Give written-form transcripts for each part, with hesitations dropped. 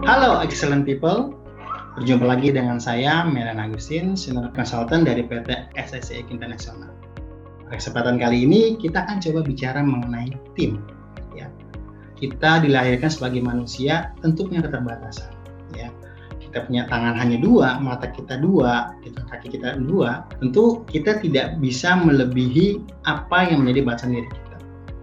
Halo excellent people, berjumpa lagi dengan saya Melan Agustin, Senior Consultant dari PT SSC International. Pada kesempatan kali ini kita akan coba bicara mengenai tim. Ya. Kita dilahirkan sebagai manusia tentu punya keterbatasan. Ya. Kita punya tangan hanya dua, mata kita dua, kaki kita dua. Tentu kita tidak bisa melebihi apa yang menjadi batasan diri kita.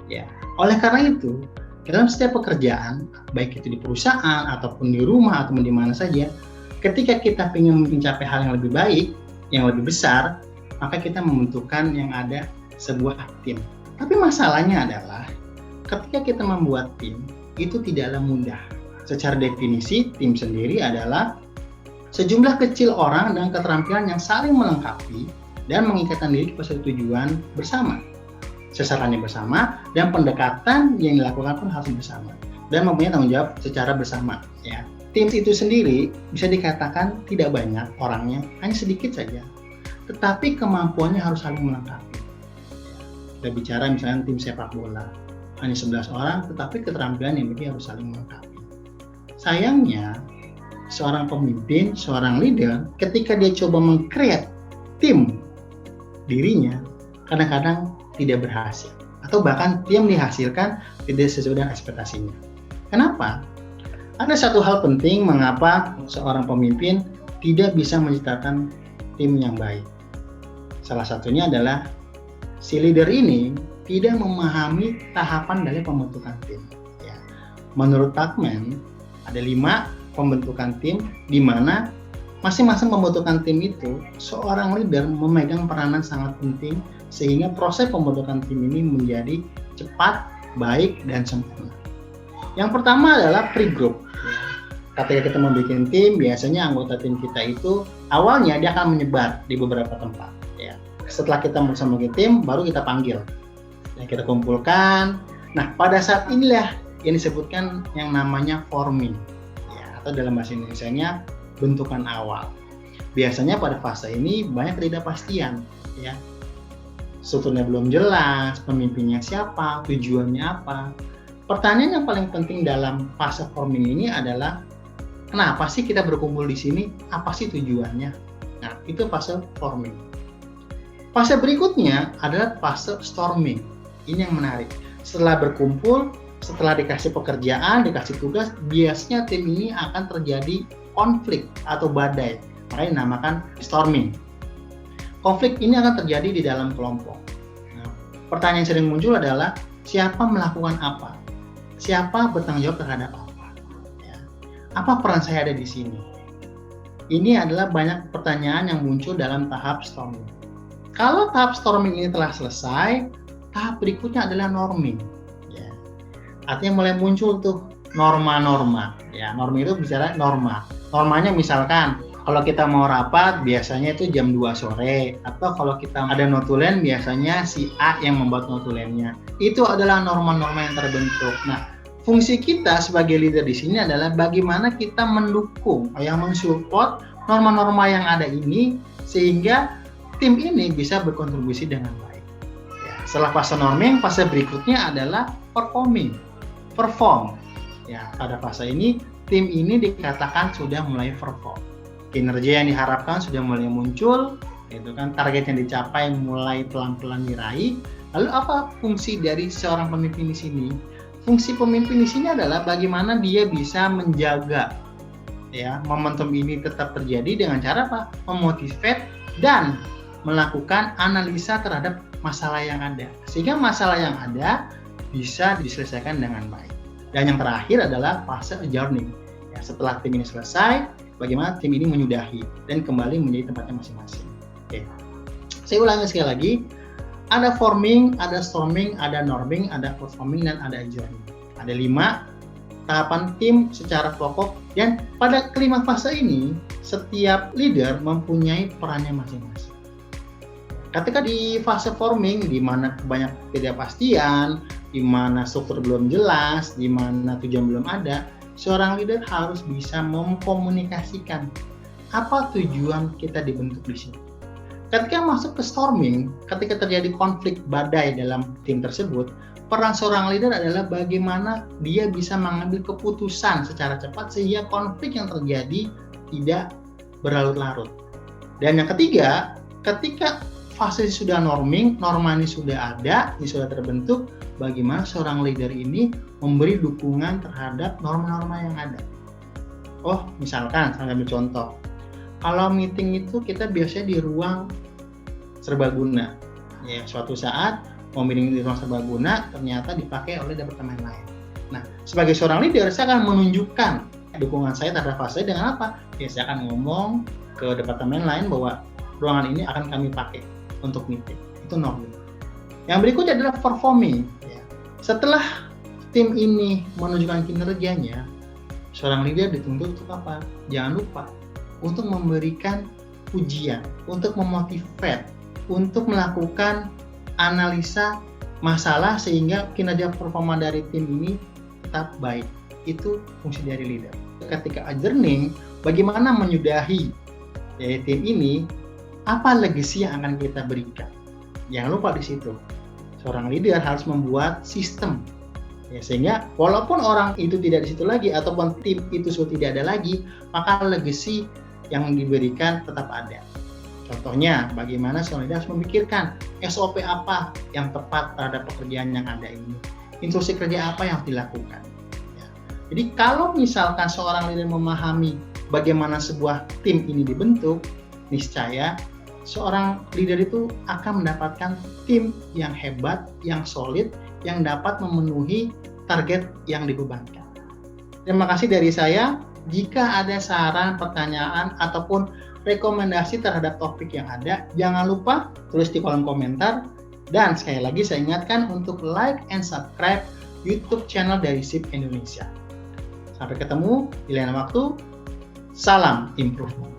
Ya. Oleh karena itu, dalam setiap pekerjaan, baik itu di perusahaan ataupun di rumah ataupun di mana saja, ketika kita ingin mencapai hal yang lebih baik, yang lebih besar, maka kita membentukkan yang ada sebuah tim. Tapi masalahnya adalah ketika kita membuat tim, itu tidaklah mudah. Secara definisi, tim sendiri adalah sejumlah kecil orang dengan keterampilan yang saling melengkapi dan mengikatkan diri pada suatu tujuan bersama. Sasarannya bersama dan pendekatan yang dilakukan pun harus bersama dan mempunyai tanggung jawab secara bersama. Ya. Tim itu sendiri bisa dikatakan tidak banyak orangnya, hanya sedikit saja, tetapi kemampuannya harus saling melengkapi. Kita bicara misalnya tim sepak bola, hanya 11 orang, tetapi keterampilan yang dimiliki harus saling melengkapi. Sayangnya, seorang pemimpin, seorang leader, ketika dia coba meng-create tim dirinya, kadang-kadang tidak berhasil, atau bahkan yang dihasilkan tidak sesuai dengan ekspektasinya. Kenapa? Ada satu hal penting mengapa seorang pemimpin tidak bisa menciptakan tim yang baik. Salah satunya adalah si leader ini tidak memahami tahapan dari pembentukan tim. Ya. Menurut Tuckman, ada 5 pembentukan tim di mana masing-masing pembentukan tim itu seorang leader memegang peranan sangat penting sehingga proses pembentukan tim ini menjadi cepat, baik, dan sempurna. Yang pertama adalah pre-group. Ketika kita membuat tim, biasanya anggota tim kita itu awalnya dia akan menyebar di beberapa tempat. Ya. Setelah kita membuat tim, baru kita panggil. Ya, kita kumpulkan. Nah, pada saat inilah yang disebutkan yang namanya forming. Ya, atau dalam bahasa Indonesianya bentukan awal. Biasanya pada fase ini banyak ketidakpastian. Ya. Strukturnya belum jelas, pemimpinnya siapa, tujuannya apa. Pertanyaan yang paling penting dalam fase forming ini adalah kenapa sih kita berkumpul di sini? Apa sih tujuannya? Nah, itu fase forming. Fase berikutnya adalah fase storming. Ini yang menarik. Setelah berkumpul, setelah dikasih pekerjaan, dikasih tugas, biasanya tim ini akan terjadi konflik atau badai. Makanya dinamakan storming. Konflik ini akan terjadi di dalam kelompok. Nah, pertanyaan yang sering muncul adalah siapa melakukan apa? Siapa bertanggung jawab terhadap apa? Ya. Apa peran saya ada di sini? Ini adalah banyak pertanyaan yang muncul dalam tahap storming. Kalau tahap storming ini telah selesai, tahap berikutnya adalah norming. Ya. Artinya mulai muncul tuh norma-norma. Ya, norma itu bicara norma. Normanya misalkan kalau kita mau rapat biasanya itu jam 2 sore, atau kalau kita ada notulen biasanya si A yang membuat notulennya. Itu adalah norma-norma yang terbentuk. Nah, fungsi kita sebagai leader di sini adalah bagaimana kita mendukung, yang mensupport norma-norma yang ada ini sehingga tim ini bisa berkontribusi dengan baik. Ya, setelah fase norming, fase berikutnya adalah perform. Ya, pada fase ini tim ini dikatakan sudah mulai perform. Kinerja yang diharapkan sudah mulai muncul, itu kan target yang dicapai mulai pelan-pelan diraih. Lalu apa fungsi dari seorang pemimpin di sini? Fungsi pemimpin di sini adalah bagaimana dia bisa menjaga ya momentum ini tetap terjadi dengan cara apa? Memotivate dan melakukan analisa terhadap masalah yang ada. Sehingga masalah yang ada bisa diselesaikan dengan baik. Dan yang terakhir adalah fase adjourning. Ya, setelah tim ini selesai, bagaimana tim ini menyudahi dan kembali menjadi tempatnya masing-masing. Oke. Saya ulangi sekali lagi. Ada forming, ada storming, ada norming, ada performing, dan ada adjourning. Ada 5 tahapan tim secara pokok, dan pada kelima fase ini setiap leader mempunyai perannya masing-masing. Ketika di fase forming, di mana banyak ketidakpastian, di mana struktur belum jelas, di mana tujuan belum ada, seorang leader harus bisa mengkomunikasikan apa tujuan kita dibentuk di sini. Ketika masuk ke storming, ketika terjadi konflik badai dalam tim tersebut, peran seorang leader adalah bagaimana dia bisa mengambil keputusan secara cepat sehingga konflik yang terjadi tidak berlarut-larut. Dan yang ketiga, ketika fase sudah norming, norma ini sudah ada, ini sudah terbentuk, bagaimana seorang leader ini memberi dukungan terhadap norma-norma yang ada. Oh, misalkan, saya ambil contoh. Kalau meeting itu kita biasanya di ruang serbaguna. Ya, suatu saat mau meeting di ruang serbaguna ternyata dipakai oleh departemen lain. Nah, sebagai seorang leader, saya akan menunjukkan dukungan saya terhadap fase dengan apa? Ya, saya akan ngomong ke departemen lain bahwa ruangan ini akan kami pakai untuk meeting. Itu norming. Yang berikutnya adalah performing. Ya. Setelah tim ini menunjukkan kinerjanya, seorang leader dituntut untuk apa? Jangan lupa untuk memberikan pujian, untuk memotivate, untuk melakukan analisa masalah sehingga kinerja performa dari tim ini tetap baik. Itu fungsi dari leader. Ketika adjourning, bagaimana menyudahi tim ini, apa legacy yang akan kita berikan. Jangan lupa di situ. Seorang leader harus membuat sistem. Ya, sehingga walaupun orang itu tidak di situ lagi ataupun tim itu sudah tidak ada lagi, maka legacy yang diberikan tetap ada. Contohnya, bagaimana seorang leader harus memikirkan SOP apa yang tepat terhadap pekerjaan yang ada ini. Instruksi kerja apa yang harus dilakukan. Ya. Jadi kalau misalkan seorang leader memahami bagaimana sebuah tim ini dibentuk, niscaya seorang leader itu akan mendapatkan tim yang hebat, yang solid, yang dapat memenuhi target yang dibebankan. Terima kasih dari saya. Jika ada saran, pertanyaan, ataupun rekomendasi terhadap topik yang ada, jangan lupa tulis di kolom komentar. Dan sekali lagi saya ingatkan untuk like and subscribe YouTube channel dari SIP Indonesia. Sampai ketemu di lain waktu. Salam improvement.